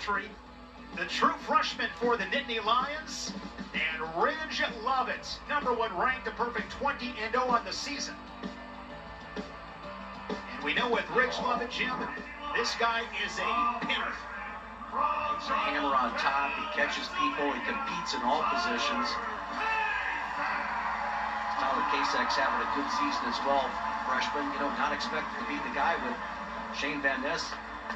The true freshman for the Nittany Lions, and Ridge Lovett, #1 ranked, a perfect 20-0 on the season. And we know with Ridge Lovett, Jim, this guy is a pinner. He's a hammer on top. He catches people. He competes in all positions. Tyler Kasak's having a good season as well. Freshman, not expected to be the guy with Shane Van Ness,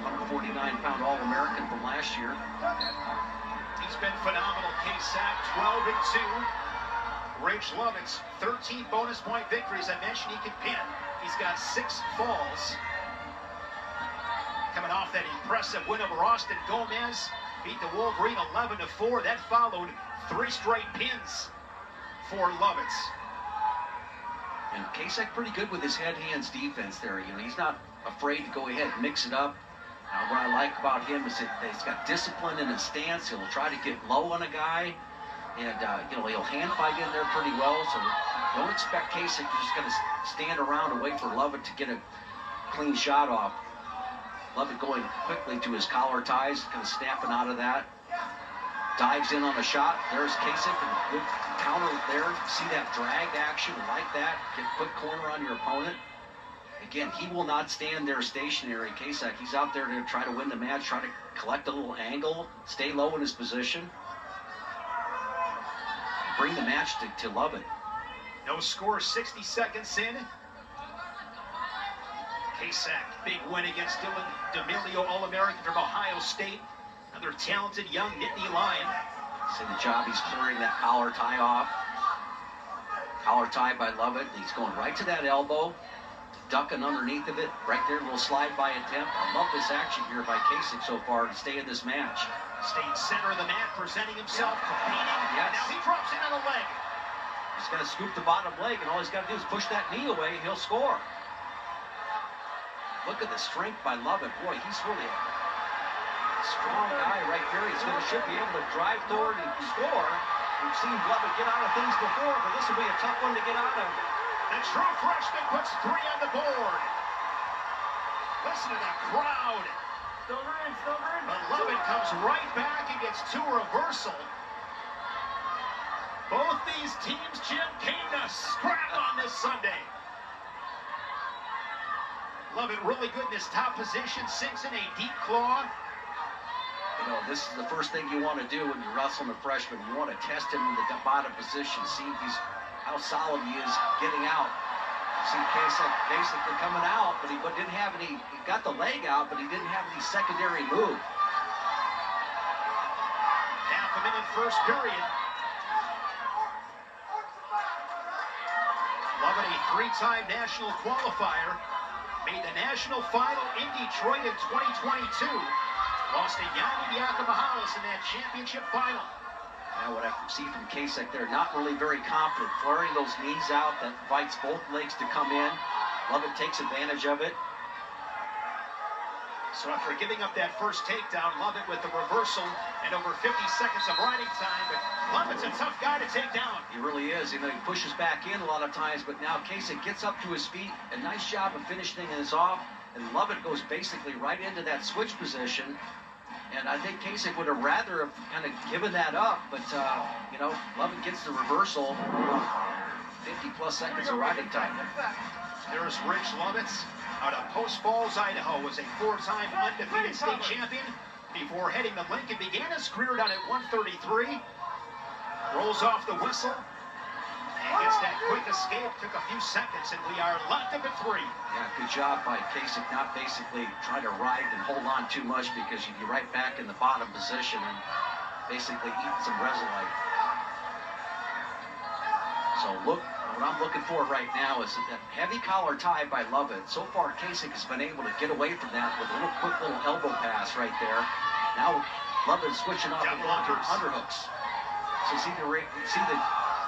149-pound All-American from last year. He's been phenomenal. Kasak 12-2. Ridge Lovett's 13 bonus point victories. I mentioned he can pin. He's got 6 falls. Coming off that impressive win over Austin Gomez, beat the Wolverine 11-4. That followed 3 straight pins for Lovett. And Kasak pretty good with his head-hands defense there. He's not afraid to go ahead and mix it up. What I like about him is that he's got discipline in his stance. He'll try to get low on a guy, and he'll hand fight in there pretty well. So don't expect Kasak to just kind of stand around and wait for Lovett to get a clean shot off. Lovett going quickly to his collar ties, kind of snapping out of that. Dives in on a shot. There's Kasak, and good counter there. See that drag action like that? Get a quick corner on your opponent. Again, he will not stand there stationary. Kasak, he's out there to try to win the match, try to collect a little angle, stay low in his position. Bring the match to Lovett. No score, 60 seconds in. Kasak, big win against Dylan D'Amelio, All-American from Ohio State. Another talented young Nittany Lion. See the job, he's clearing that collar tie off. Collar tie by Lovett. He's going right to that elbow. Ducking underneath of it, right there, a little slide by attempt. I love this action here by Kasak so far to stay in this match. Staying center of the mat, presenting himself, competing. Yes. Now he drops in on a leg. He's going to scoop the bottom leg, and all he's got to do is push that knee away, and he'll score. Look at the strength by Lovett. Boy, he's really a strong guy right there. Should be able to drive toward and score. We've seen Lovett get out of things before, but this will be a tough one to get out of. The true freshman puts 3 on the board. Listen to that crowd. Still in. But Lovett comes right back and gets 2 reversal. Both these teams, Jim, came to scrap on this Sunday. Lovett really good in his top position, sinks in a deep claw. This is the first thing you want to do when you're wrestling a freshman. You want to test him in the bottom position, see if how solid he is getting out. See Kasak basically coming out, but he didn't have any. He got the leg out, but he didn't have any secondary move. Half a minute, first period. Lovett, a 3-time national qualifier, made the national final in Detroit in 2022. Lost to Yanni Yakimahales in that championship final. Now what I see from Kasak there, not really very confident, flaring those knees out. That invites both legs to come in. Lovett takes advantage of it. So after giving up that first takedown, Lovett with the reversal and over 50 seconds of riding time. But Lovett's a tough guy to take down. He really is. He pushes back in a lot of times, but now Kasak gets up to his feet. A nice job of finishing this off. And Lovett goes basically right into that switch position. And I think Kasak would have rather have kind of given that up, but, Lovett gets the reversal. 50-plus seconds of riding time. There's Ridge Lovett out of Post Falls, Idaho, was a 4-time undefeated state champion before heading to Lincoln. Began his career down at 133. Rolls off the whistle. And gets that quick escape. Took a few seconds, and we are locked up at 3. Yeah, good job by Kasak, not basically trying to ride and hold on too much, because you'd be right back in the bottom position and basically eating some resin-like. So what I'm looking for right now is that heavy collar tie by Lovett. So far, Kasak has been able to get away from that with a quick little elbow pass right there. Now Lovett switching off the underhooks. So see the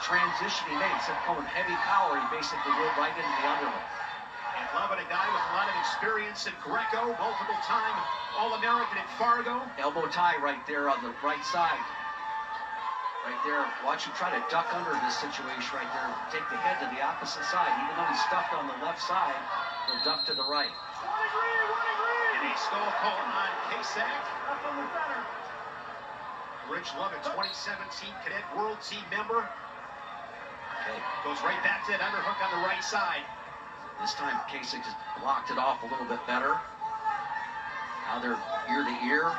transition he made. Instead of going heavy collar, he basically went right into the underhook. And Lovett, a guy with a lot of experience in Greco, multiple-time All-American at Fargo. Elbow tie right there on the right side. Right there. Watch him try to duck under this situation right there. Take the head to the opposite side. Even though he's stuffed on the left side, he'll duck to the right. And a stall call on Kasak. Rich Lovett, 2017 Cadet World Team member. Okay. Goes right back to that underhook on the right side. This time Kasak just blocked it off a little bit better. Now they're ear to ear.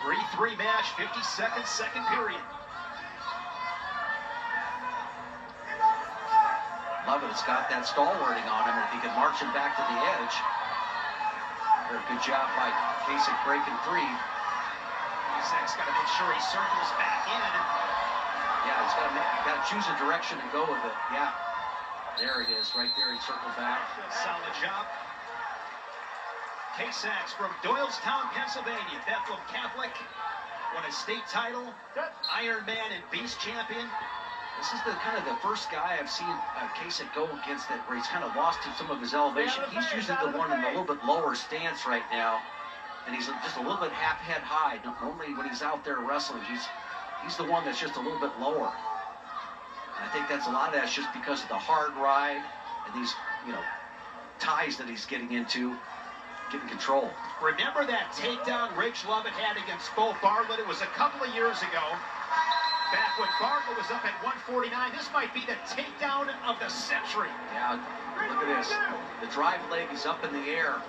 3-3 match, 52nd, second period. Lovett has got that stalwarting on him. If he can march him back to the edge. Very good job by Kasak breaking free. Kasak's got to make sure he circles back in. Yeah, he's got to choose a direction and go with it. Yeah, there it is, right there. He circled back. Solid job. Kasak's from Doylestown, Pennsylvania. Bethlehem Catholic. Won a state title. Ironman and Beast champion. This is the kind of the first guy I've seen Kasak go against that where he's kind of lost some of his elevation. He's usually the one in the little bit lower stance right now, and he's just a little bit half head high. Normally when he's out there wrestling, he's the one that's just a little bit lower. And I think that's a lot of that's just because of the hard ride and these, ties that he's getting into, getting control. Remember that takedown Rich Lovett had against Bo Bartlett? It was a couple of years ago. Back when Bartlett was up at 149, this might be the takedown of the century. Yeah, look at this. The drive leg is up in the air.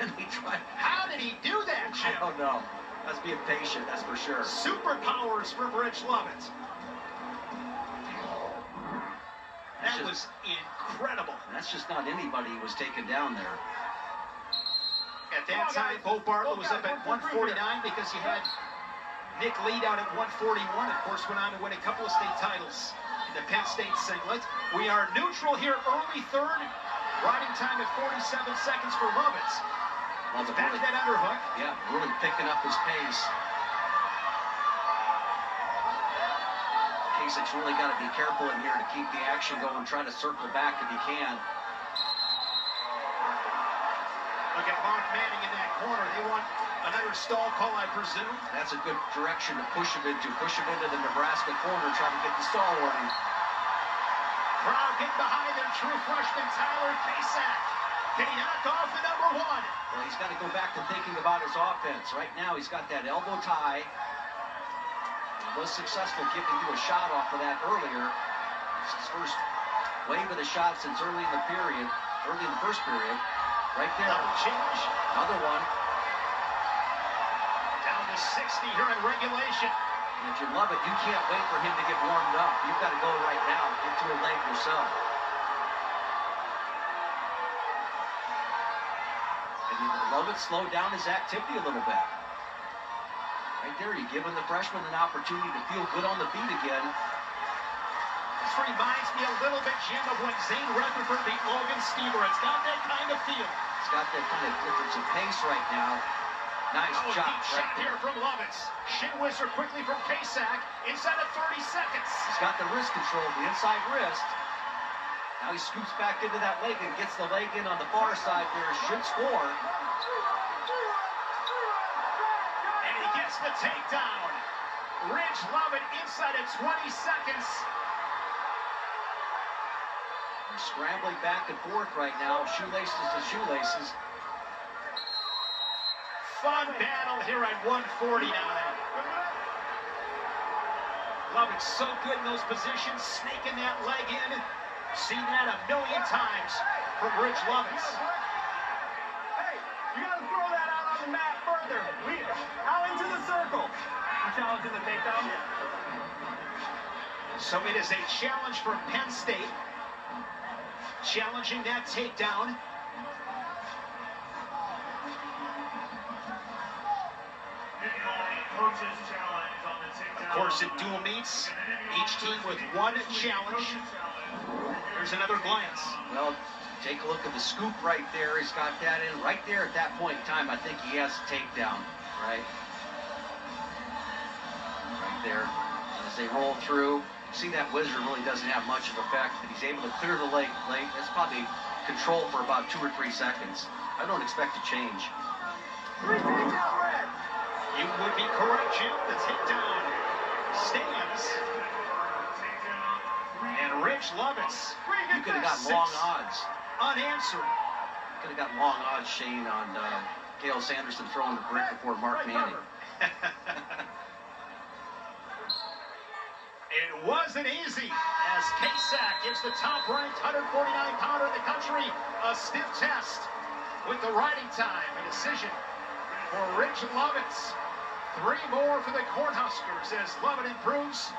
And he tried. How did he do that, Jim? I don't know. That's being patient, that's for sure. Superpowers from Rich Lovett. That was incredible. That's just not anybody who was taken down there. At that time, Bo Bartlett was up at 149 because he had Nick Lee down at 141, of course, went on to win a couple of state titles in the Penn State singlet. We are neutral here, early third. Riding time at 47 seconds for Lovett. Back to that underhook. Yeah, really picking up his pace. Kasak's really got to be careful in here to keep the action going, try to circle back if he can. Look at Mark Manning in that corner. They want another stall call, I presume. That's a good direction to push him into. Push him into the Nebraska corner, try to get the stall warning. Crowd getting behind their true freshman Tyler Kasak. Can he knock off the number one? Well, he's got to go back to thinking about his offense. Right now, he's got that elbow tie. He was successful getting a shot off of that earlier. It's his first wave of the shot since early in the first period. Right there. Change. Another one. Down to 60 here in regulation. And if you love it, you can't wait for him to get warmed up. You've got to go right now into a leg yourself. And you love it, slow down his activity a little bit. Right there, you're giving the freshman an opportunity to feel good on the feet again. This reminds me a little bit, Jim, of when Zane Rutherford beat Logan Stever. It's got that kind of feel. It's got that kind of difference of pace right now. Nice shot right here from Lovett. Shin whizzer quickly from Kasak. Inside of 30 seconds. He's got the wrist control, the inside wrist. Now he scoops back into that leg and gets the leg in on the far side there. Should score. And he gets the takedown. Rich Lovett inside of 20 seconds. They're scrambling back and forth right now. Shoelaces to shoelaces. Fun battle here at 149. Lovett's so good in those positions, snaking that leg in. Seen that a million times from Rich Lovett. Hey, you gotta throw that out on the mat further. Out into the circle. You challenging the takedown? So it is a challenge from Penn State. Challenging that takedown. Of course, it dual meets, each team with one challenge. There's another glance. Well, take a look at the scoop right there. He's got that in right there at that point in time. I think he has a takedown, right? Right there. And as they roll through, you see that whizzer really doesn't have much of effect, but he's able to clear the leg. That's probably control for about 2 or 3 seconds. I don't expect to change. You would be correct, Jim. The takedown stands. And Rich Lovett, you could have gotten long odds. Unanswered. Could have got long odds, Shane, on Cale Sanderson throwing the brick before Mark Manning. It wasn't easy as Kasak gives the top-ranked 149-pounder in the country a stiff test with the riding time. A decision for Rich Lovett. 3 more for the Cornhuskers as Lovett improves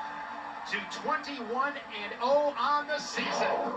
to 21-0 on the season.